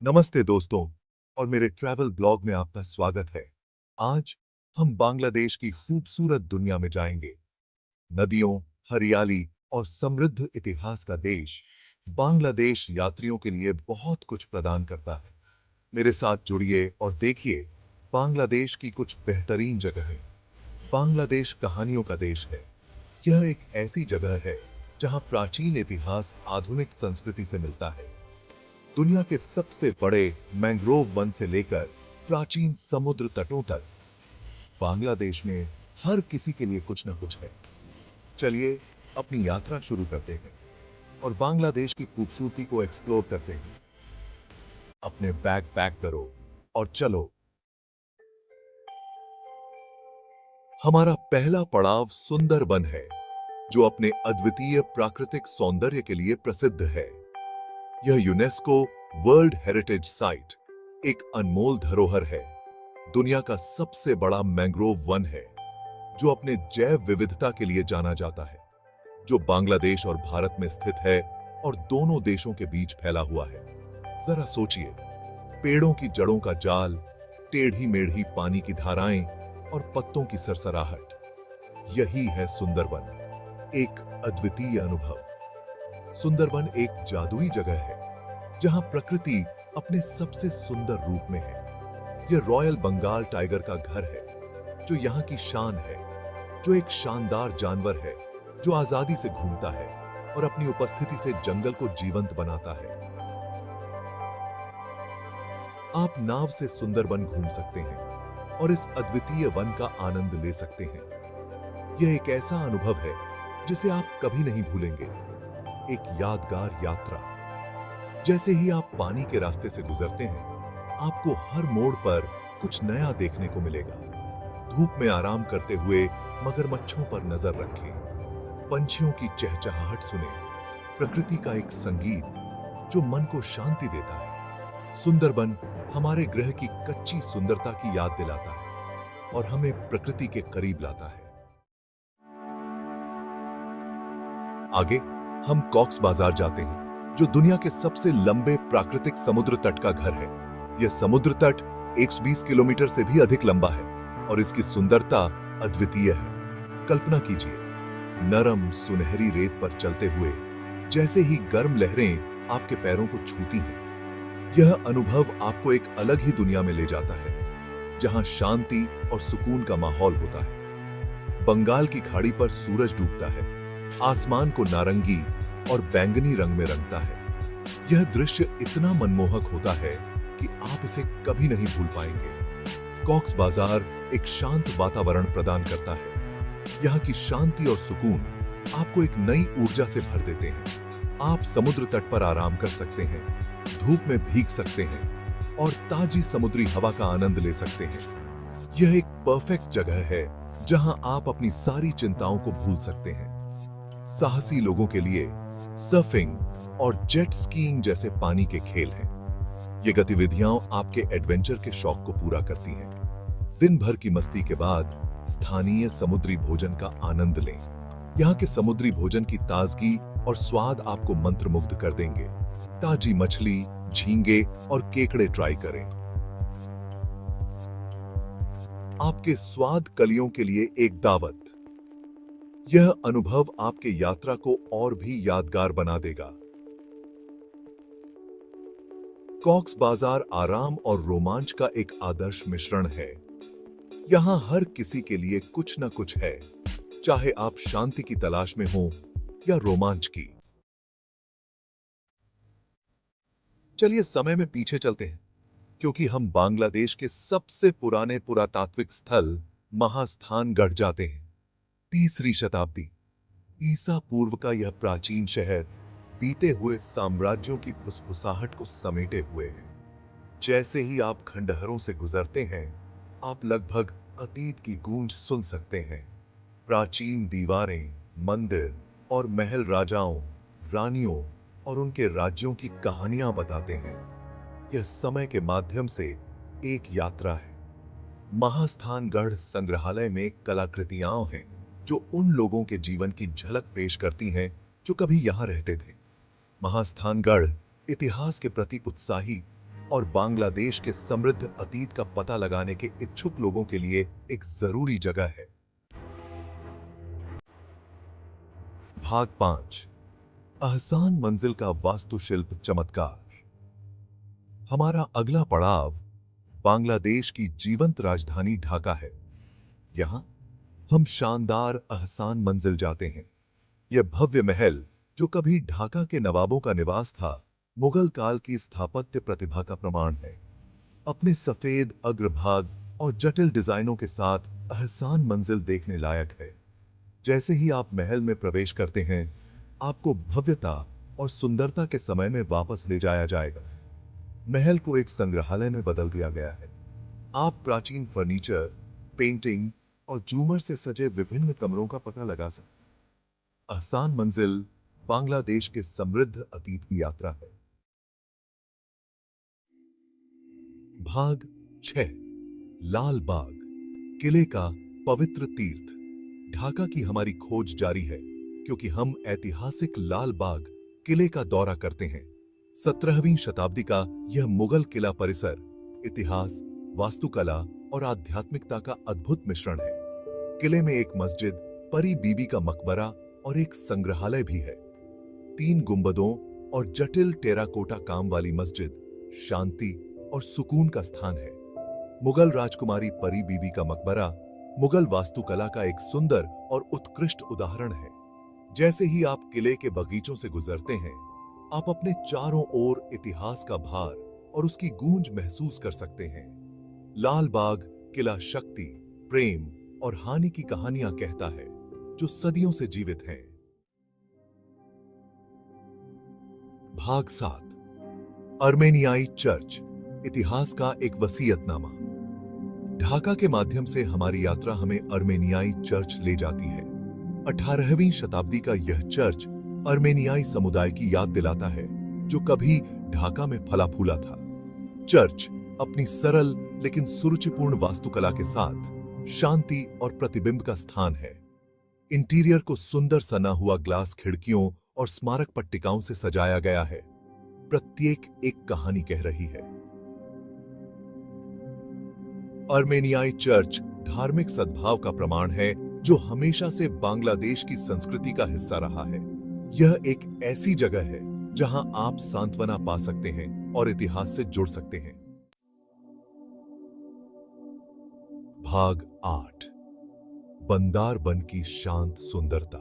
नमस्ते दोस्तों और मेरे ट्रैवल ब्लॉग में आपका स्वागत है। आज हम बांग्लादेश की खूबसूरत दुनिया में जाएंगे। नदियों, हरियाली और समृद्ध इतिहास का देश बांग्लादेश यात्रियों के लिए बहुत कुछ प्रदान करता है। मेरे साथ जुड़िए और देखिए बांग्लादेश की कुछ बेहतरीन जगहें। बांग्लादेश कहानियों का देश है। यह एक ऐसी जगह है जहां प्राचीन इतिहास आधुनिक संस्कृति से मिलता है। दुनिया के सबसे बड़े मैंग्रोव वन से लेकर प्राचीन समुद्र तटों तक बांग्लादेश में हर किसी के लिए कुछ न कुछ है। चलिए अपनी यात्रा शुरू करते हैं और बांग्लादेश की खूबसूरती को एक्सप्लोर करते हैं। अपने बैग पैक करो और चलो। हमारा पहला पड़ाव सुंदरबन है, जो अपने अद्वितीय प्राकृतिक सौंदर्य के लिए प्रसिद्ध है। यह यूनेस्को वर्ल्ड हेरिटेज साइट, एक अनमोल धरोहर है। दुनिया का सबसे बड़ा मैंग्रोव वन है, जो अपने जैव विविधता के लिए जाना जाता है, जो बांग्लादेश और भारत में स्थित है और दोनों देशों के बीच फैला हुआ है। जरा सोचिए, पेड़ों की जड़ों का जाल, टेढ़ी मेढ़ी पानी की धाराएं और पत्तों की सरसराहट, यही है सुंदरबन, एक अद्वितीय अनुभव। सुंदरबन एक जादुई जगह है जहां प्रकृति अपने सबसे सुंदर रूप में है। यह रॉयल बंगाल टाइगर का घर है, जो यहां की शान है, जो एक शानदार जानवर है जो आजादी से घूमता है और अपनी उपस्थिति से जंगल को जीवंत बनाता है। आप नाव से सुंदरबन घूम सकते हैं और इस अद्वितीय वन का आनंद ले सकते हैं। यह एक ऐसा अनुभव है जिसे आप कभी नहीं भूलेंगे, एक यादगार यात्रा। जैसे ही आप पानी के रास्ते से गुजरते हैं, आपको हर मोड़ पर कुछ नया देखने को मिलेगा। धूप में आराम करते हुए मगरमच्छों पर नजर रखें, पंछियों की चहचहाहट सुनें, प्रकृति का एक संगीत जो मन को शांति देता है। सुंदरबन हमारे ग्रह की कच्ची सुंदरता की याद दिलाता है और हमें प्रकृति के करीब लाता है। आगे हम कॉक्स बाजार जाते हैं, जो दुनिया के सबसे लंबे प्राकृतिक समुद्र तट का घर है। यह समुद्र तट 120 किलोमीटर से भी अधिक लंबा है और इसकी सुंदरता अद्वितीय है। कल्पना कीजिए, नरम सुनहरी रेत पर चलते हुए जैसे ही गर्म लहरें आपके पैरों को छूती हैं, यह अनुभव आपको एक अलग ही दुनिया में ले जाता है, जहां शांति और सुकून का माहौल होता है। बंगाल की खाड़ी पर सूरज डूबता है, आसमान को नारंगी और बैंगनी रंग में रंगता है। यह दृश्य इतना मनमोहक होता है कि आप इसे कभी नहीं भूल पाएंगे। कॉक्स बाजार एक शांत वातावरण प्रदान करता है। यहाँ की शांति और सुकून आपको एक नई ऊर्जा से भर देते हैं। आप समुद्र तट पर आराम कर सकते हैं, धूप में भीग सकते हैं और ताजी समुद्री हवा का आनंद ले सकते हैं। यह एक परफेक्ट जगह है जहां आप अपनी सारी चिंताओं को भूल सकते हैं। साहसी लोगों के लिए सर्फिंग और जेट स्कीइंग जैसे पानी के खेल हैं। ये गतिविधियां आपके एडवेंचर के शौक को पूरा करती हैं। दिन भर की मस्ती के बाद स्थानीय समुद्री भोजन का आनंद लें। यहाँ के समुद्री भोजन की ताजगी और स्वाद आपको मंत्रमुग्ध कर देंगे। ताजी मछली, झींगे और केकड़े ट्राई करें। आपके स्वाद कलियों के लिए एक दावत। यह अनुभव आपके यात्रा को और भी यादगार बना देगा। कॉक्स बाजार आराम और रोमांच का एक आदर्श मिश्रण है। यहां हर किसी के लिए कुछ न कुछ है, चाहे आप शांति की तलाश में हो या रोमांच की। चलिए समय में पीछे चलते हैं, क्योंकि हम बांग्लादेश के सबसे पुराने पुरातात्विक स्थल महास्थानगढ़ जाते हैं। 3री शताब्दी ईसा पूर्व का यह प्राचीन शहर बीते हुए साम्राज्यों की फुसफुसाहट को समेटे हुए है। जैसे ही आप खंडहरों से गुजरते हैं, आप लगभग अतीत की गूंज सुन सकते हैं। प्राचीन दीवारें, मंदिर और महल राजाओं, रानियों और उनके राज्यों की कहानियां बताते हैं। यह समय के माध्यम से एक यात्रा है। महास्थानगढ़ संग्रहालय में कलाकृतियां हैं जो उन लोगों के जीवन की झलक पेश करती हैं जो कभी यहां रहते थे। महास्थानगढ़ इतिहास के प्रति उत्साही और बांग्लादेश के समृद्ध अतीत का पता लगाने के इच्छुक लोगों के लिए एक जरूरी जगह है। भाग 5, अहसान मंजिल का वास्तुशिल्प चमत्कार। हमारा अगला पड़ाव बांग्लादेश की जीवंत राजधानी ढाका है। यहां हम शानदार अहसान मंजिल जाते हैं। यह भव्य महल, जो कभी ढाका के नवाबों का निवास था, मुगल काल की स्थापत्य प्रतिभा का प्रमाण है। अपने सफेद अग्रभाग और जटिल डिजाइनों के साथ अहसान मंजिल देखने लायक है। जैसे ही आप महल में प्रवेश करते हैं, आपको भव्यता और सुंदरता के समय में वापस ले जाया जाएगा। महल को एक संग्रहालय में बदल दिया गया है। आप प्राचीन फर्नीचर, पेंटिंग और झूमर से सजे विभिन्न कमरों का पता लगा सकते हैं। अहसान मंजिल बांग्लादेश के समृद्ध अतीत की यात्रा है। भाग 6, लाल बाग, किले का पवित्र तीर्थ। ढाका की हमारी खोज जारी है, क्योंकि हम ऐतिहासिक लाल बाग किले का दौरा करते हैं। 17वीं शताब्दी का यह मुगल किला परिसर इतिहास, वास्तुकला और आध्यात्मिकता का अद्भुत मिश्रण है। किले में एक मस्जिद, परी बीबी का मकबरा और एक संग्रहालय भी है। 3 गुंबदों और जटिल टेराकोटा काम वाली मस्जिद शांति और सुकून का स्थान है। मुगल राजकुमारी परी बीबी का मकबरा मुगल वास्तुकला का एक सुंदर और उत्कृष्ट उदाहरण है। जैसे ही आप किले के बगीचों से गुजरते हैं, आप अपने चारों ओर इतिहास का भार और उसकी गूंज महसूस कर सकते हैं। लाल बाग किला शक्ति, प्रेम और हानि की कहानियां कहता है, जो सदियों से जीवित हैं। भाग 7, अर्मेनियाई चर्च, इतिहास का एक वसीयतनामा। ढाका के माध्यम से हमारी यात्रा हमें अर्मेनियाई चर्च ले जाती है। 18वीं शताब्दी का यह चर्च अर्मेनियाई समुदाय की याद दिलाता है, जो कभी ढाका में फला फूला था। चर्च अपनी सरल लेकिन सुरुचिपूर्ण वास्तुकला के साथ शांति और प्रतिबिंब का स्थान है। इंटीरियर को सुंदर सना हुआ ग्लास खिड़कियों और स्मारक पट्टिकाओं से सजाया गया है। प्रत्येक एक कहानी कह रही है। अर्मेनियाई चर्च धार्मिक सद्भाव का प्रमाण है, जो हमेशा से बांग्लादेश की संस्कृति का हिस्सा रहा है। यह एक ऐसी जगह है जहां आप सांत्वना पा सकते हैं और इतिहास से जुड़ सकते हैं। भाग 8, बंदारबन की शांत सुंदरता।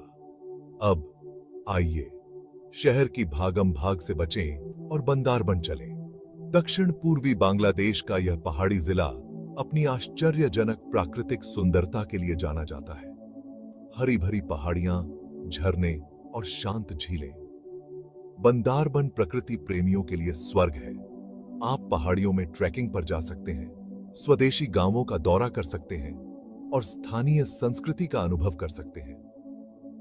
अब आइए शहर की भागम भाग से बचें और बंदारबन चलें। दक्षिण पूर्वी बांग्लादेश का यह पहाड़ी जिला अपनी आश्चर्यजनक प्राकृतिक सुंदरता के लिए जाना जाता है। हरी भरी पहाड़ियां, झरने और शांत झीलें। बंदारबन प्रकृति प्रेमियों के लिए स्वर्ग है। आप पहाड़ियों में ट्रैकिंग पर जा सकते हैं, स्वदेशी गांवों का दौरा कर सकते हैं और स्थानीय संस्कृति का अनुभव कर सकते हैं।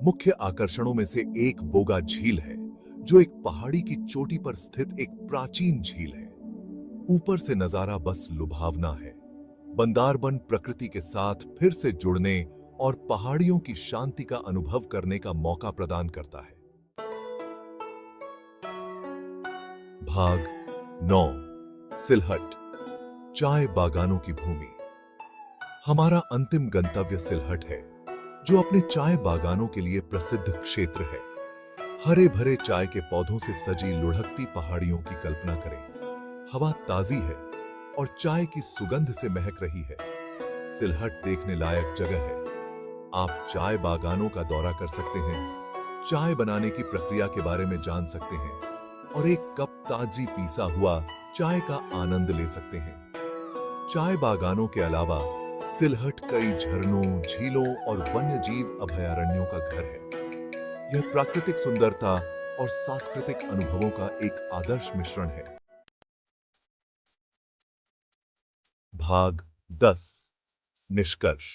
मुख्य आकर्षणों में से एक बोगा झील है, जो एक पहाड़ी की चोटी पर स्थित एक प्राचीन झील है। ऊपर से नजारा बस लुभावना है। बंदारबन प्रकृति के साथ फिर से जुड़ने और पहाड़ियों की शांति का अनुभव करने का मौका प्रदान करता है। भाग 9, सिलहट, चाय बागानों की भूमि। हमारा अंतिम गंतव्य सिलहट है, जो अपने चाय बागानों के लिए प्रसिद्ध क्षेत्र है। हरे भरे चाय के पौधों से सजी लुढ़कती पहाड़ियों की कल्पना करें। हवा ताजी है और चाय की सुगंध से महक रही है। सिलहट देखने लायक जगह है। आप चाय बागानों का दौरा कर सकते हैं, चाय बनाने की प्रक्रिया के बारे में जान सकते हैं और एक कप ताजी पीसा हुआ चाय का आनंद ले सकते हैं। चाय बागानों के अलावा सिलहट कई झरनों, झीलों और वन्यजीव अभयारण्यों का घर है। यह प्राकृतिक सुंदरता और सांस्कृतिक अनुभवों का एक आदर्श मिश्रण है। भाग 10, निष्कर्ष।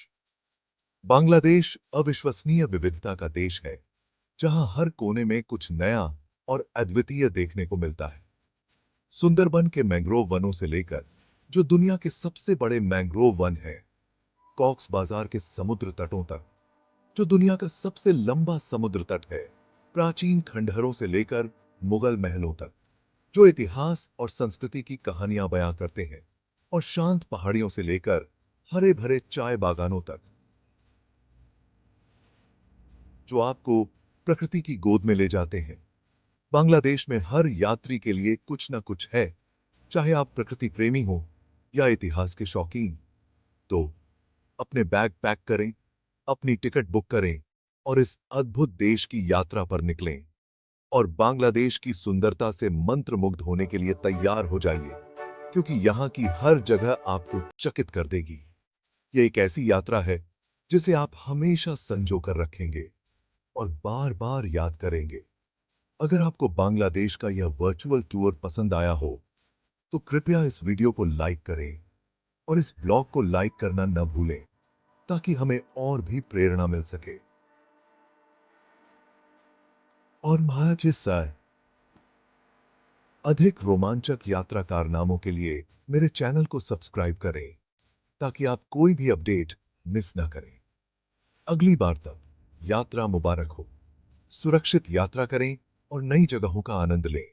बांग्लादेश अविश्वसनीय विविधता का देश है, जहां हर कोने में कुछ नया और अद्वितीय देखने को मिलता है। सुंदरबन के मैंग्रोव वनों से लेकर जो दुनिया के सबसे बड़े मैंग्रोव वन है, कॉक्स बाजार के समुद्र तटों तक, जो दुनिया का सबसे लंबा समुद्र तट है, प्राचीन खंडहरों से लेकर मुगल महलों तक, जो इतिहास और संस्कृति की कहानियां बयां करते हैं और शांत पहाड़ियों से लेकर हरे भरे चाय बागानों तक, जो आपको प्रकृति की गोद में ले जाते हैं। बांग्लादेश में हर यात्री के लिए कुछ ना कुछ है, चाहे आप प्रकृति प्रेमी हो या इतिहास के शौकीन। तो अपने बैग पैक करें, अपनी टिकट बुक करें और इस अद्भुत देश की यात्रा पर निकलें और बांग्लादेश की सुंदरता से मंत्रमुग्ध होने के लिए तैयार हो जाइए, क्योंकि यहां की हर जगह आपको चकित कर देगी। ये एक ऐसी यात्रा है जिसे आप हमेशा संजो कर रखेंगे और बार बार याद करेंगे। अगर आपको बांग्लादेश का यह वर्चुअल टूर पसंद आया हो तो कृपया इस वीडियो को लाइक करें और इस ब्लॉग को लाइक करना न भूलें, ताकि हमें और भी प्रेरणा मिल सके। और महाराज हिस्सा अधिक रोमांचक यात्रा कारनामों के लिए मेरे चैनल को सब्सक्राइब करें, ताकि आप कोई भी अपडेट मिस ना करें। अगली बार तक यात्रा मुबारक हो, सुरक्षित यात्रा करें और नई जगहों का आनंद लें।